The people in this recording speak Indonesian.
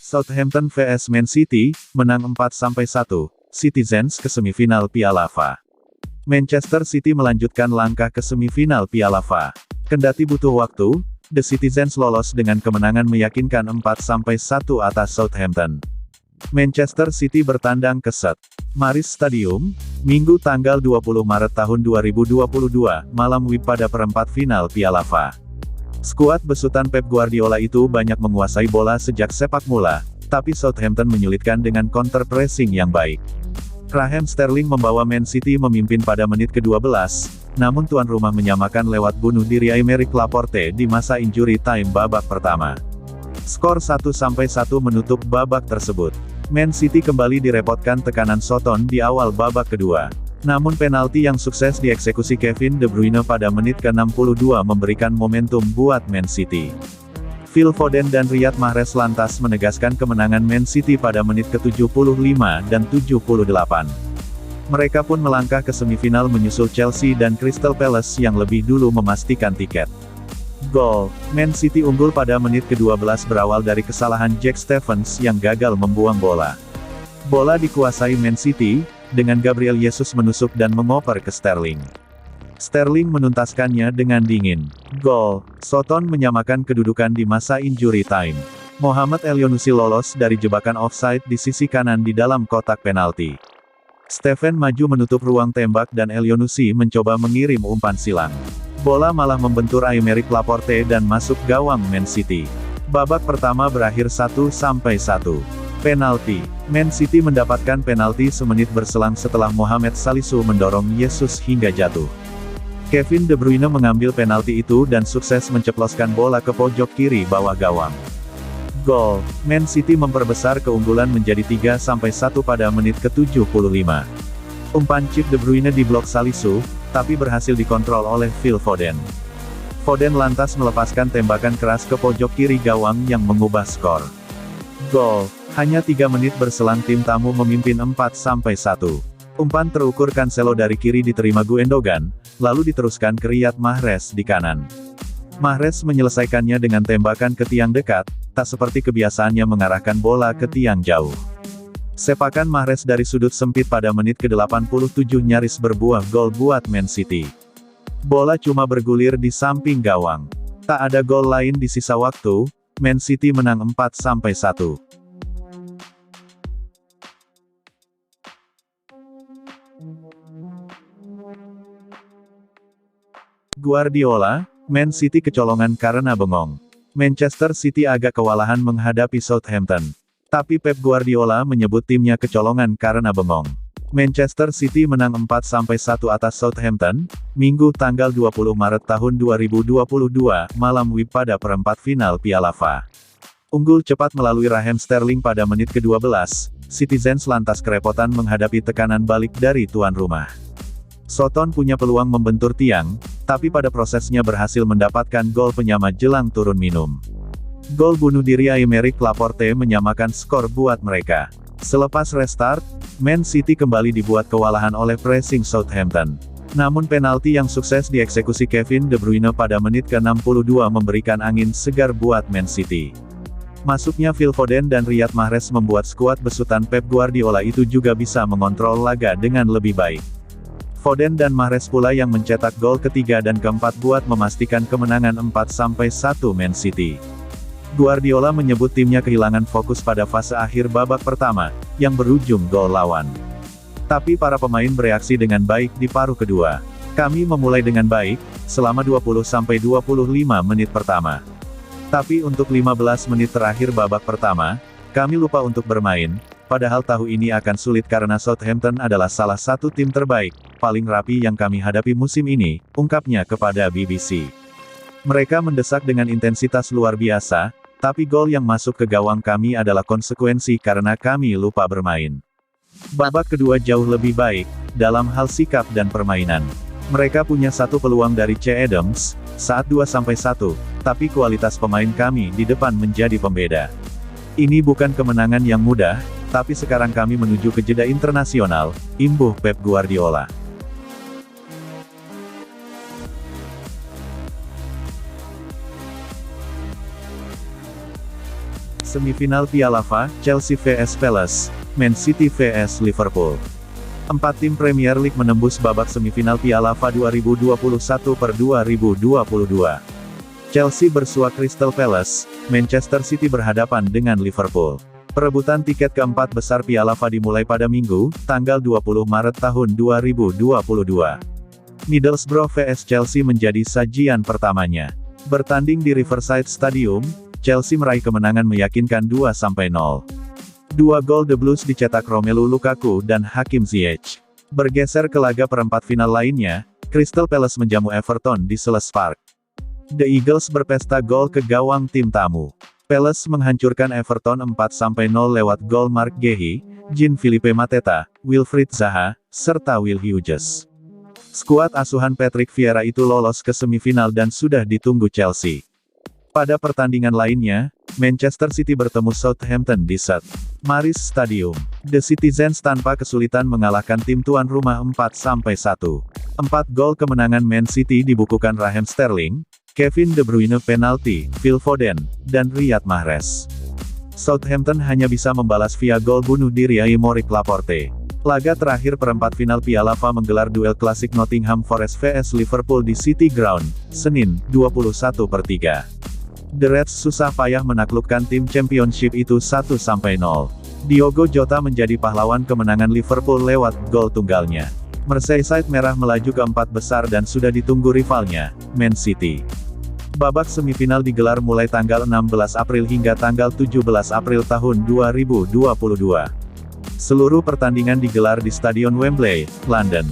Southampton vs Man City, menang 4-1, Citizens ke semifinal Piala FA. Manchester City melanjutkan langkah ke semifinal Piala FA. Kendati butuh waktu, The Citizens lolos dengan kemenangan meyakinkan 4-1 atas Southampton. Manchester City bertandang ke St. Mary's Stadium, Minggu tanggal 20 Maret tahun 2022, malam WIB pada perempat final Piala FA. Skuad besutan Pep Guardiola itu banyak menguasai bola sejak sepak mula, tapi Southampton menyulitkan dengan counter pressing yang baik. Raheem Sterling membawa Man City memimpin pada menit ke-12, namun tuan rumah menyamakan lewat bunuh diri Aymeric Laporte di masa injury time babak pertama. Skor 1-1 menutup babak tersebut. Man City kembali direpotkan tekanan Soton di awal babak kedua. Namun penalti yang sukses dieksekusi Kevin De Bruyne pada menit ke-62 memberikan momentum buat Man City. Phil Foden dan Riyad Mahrez lantas menegaskan kemenangan Man City pada menit ke-75 dan 78. Mereka pun melangkah ke semifinal menyusul Chelsea dan Crystal Palace yang lebih dulu memastikan tiket. Gol Man City unggul pada menit ke-12 berawal dari kesalahan Jack Stephens yang gagal membuang bola. Bola dikuasai Man City, dengan Gabriel Jesus menusuk dan mengoper ke Sterling. Sterling menuntaskannya dengan dingin. Gol Soton menyamakan kedudukan di masa injury time. Mohamed Elyounoussi lolos dari jebakan offside di sisi kanan di dalam kotak penalti. Steven maju menutup ruang tembak dan Elyounoussi mencoba mengirim umpan silang. Bola malah membentur Aymeric Laporte dan masuk gawang Man City. Babak pertama berakhir 1-1. Penalti. Man City mendapatkan penalti semenit berselang setelah Mohamed Salisu mendorong Jesus hingga jatuh. Kevin De Bruyne mengambil penalti itu dan sukses menceploskan bola ke pojok kiri bawah gawang. Gol Man City memperbesar keunggulan menjadi 3-1 pada menit ke-75. Umpan chip De Bruyne diblok Salisu, tapi berhasil dikontrol oleh Phil Foden. Foden lantas melepaskan tembakan keras ke pojok kiri gawang yang mengubah skor. Gol Hanya 3 menit berselang tim tamu memimpin 4-1. Umpan terukur Cancelo dari kiri diterima Gundogan, lalu diteruskan ke Riyad Mahrez di kanan. Mahrez menyelesaikannya dengan tembakan ke tiang dekat, tak seperti kebiasaannya mengarahkan bola ke tiang jauh. Sepakan Mahrez dari sudut sempit pada menit ke-87 nyaris berbuah gol buat Man City. Bola cuma bergulir di samping gawang. Tak ada gol lain di sisa waktu, Man City menang 4-1. Guardiola, Man City kecolongan karena bengong. Manchester City agak kewalahan menghadapi Southampton. Tapi Pep Guardiola menyebut timnya kecolongan karena bengong. Manchester City menang 4-1 atas Southampton, Minggu tanggal 20 Maret tahun 2022, malam WIB pada perempat final Piala FA. Unggul cepat melalui Raheem Sterling pada menit ke-12, Citizens lantas kerepotan menghadapi tekanan balik dari tuan rumah. Soton punya peluang membentur tiang, tapi pada prosesnya berhasil mendapatkan gol penyama jelang turun minum. Gol bunuh diri Aymeric Laporte menyamakan skor buat mereka. Selepas restart, Man City kembali dibuat kewalahan oleh pressing Southampton. Namun penalti yang sukses dieksekusi Kevin De Bruyne pada menit ke-62 memberikan angin segar buat Man City. Masuknya Phil Foden dan Riyad Mahrez membuat skuad besutan Pep Guardiola itu juga bisa mengontrol laga dengan lebih baik. Foden dan Mahrez pula yang mencetak gol ketiga dan keempat buat memastikan kemenangan 4-1 Man City. Guardiola menyebut timnya kehilangan fokus pada fase akhir babak pertama, yang berujung gol lawan. Tapi para pemain bereaksi dengan baik di paruh kedua. Kami memulai dengan baik, selama 20-25 menit pertama. Tapi untuk 15 menit terakhir babak pertama, kami lupa untuk bermain, padahal tahu ini akan sulit karena Southampton adalah salah satu tim terbaik, paling rapi yang kami hadapi musim ini, ungkapnya kepada BBC. Mereka mendesak dengan intensitas luar biasa, tapi gol yang masuk ke gawang kami adalah konsekuensi karena kami lupa bermain. Babak kedua jauh lebih baik, dalam hal sikap dan permainan. Mereka punya satu peluang dari C. Adams, saat 2-1, tapi kualitas pemain kami di depan menjadi pembeda. Ini bukan kemenangan yang mudah, tapi sekarang kami menuju ke jeda internasional, imbuh Pep Guardiola. Semifinal Piala FA, Chelsea vs Palace, Man City vs Liverpool. 4 tim Premier League menembus babak semifinal Piala FA 2021-2022. Chelsea bersua Crystal Palace, Manchester City berhadapan dengan Liverpool. Perebutan tiket keempat besar Piala FA dimulai pada Minggu, tanggal 20 Maret tahun 2022. Middlesbrough vs Chelsea menjadi sajian pertamanya. Bertanding di Riverside Stadium, Chelsea meraih kemenangan meyakinkan 2-0. 2 gol The Blues dicetak Romelu Lukaku dan Hakim Ziyech. Bergeser ke laga perempat final lainnya, Crystal Palace menjamu Everton di Selhurst Park. The Eagles berpesta gol ke gawang tim tamu. Palace menghancurkan Everton 4-0 lewat gol Mark Guehi, Jean-Philippe Mateta, Wilfried Zaha, serta Will Hughes. Skuad asuhan Patrick Vieira itu lolos ke semifinal dan sudah ditunggu Chelsea. Pada pertandingan lainnya, Manchester City bertemu Southampton di St. Mary's Stadium. The Citizens tanpa kesulitan mengalahkan tim tuan rumah 4-1. 4 gol kemenangan Man City dibukukan Raheem Sterling, Kevin De Bruyne penalti, Phil Foden, dan Riyad Mahrez. Southampton hanya bisa membalas via gol bunuh diri Aymeric Laporte. Laga terakhir perempat final Piala FA menggelar duel klasik Nottingham Forest vs Liverpool di City Ground, Senin, 21/3. The Reds susah payah menaklukkan tim Championship itu 1-0. Diogo Jota menjadi pahlawan kemenangan Liverpool lewat gol tunggalnya. Merseyside Merah melaju ke 4 besar dan sudah ditunggu rivalnya, Man City. Babak semifinal digelar mulai tanggal 16 April hingga tanggal 17 April tahun 2022. Seluruh pertandingan digelar di Stadion Wembley, London.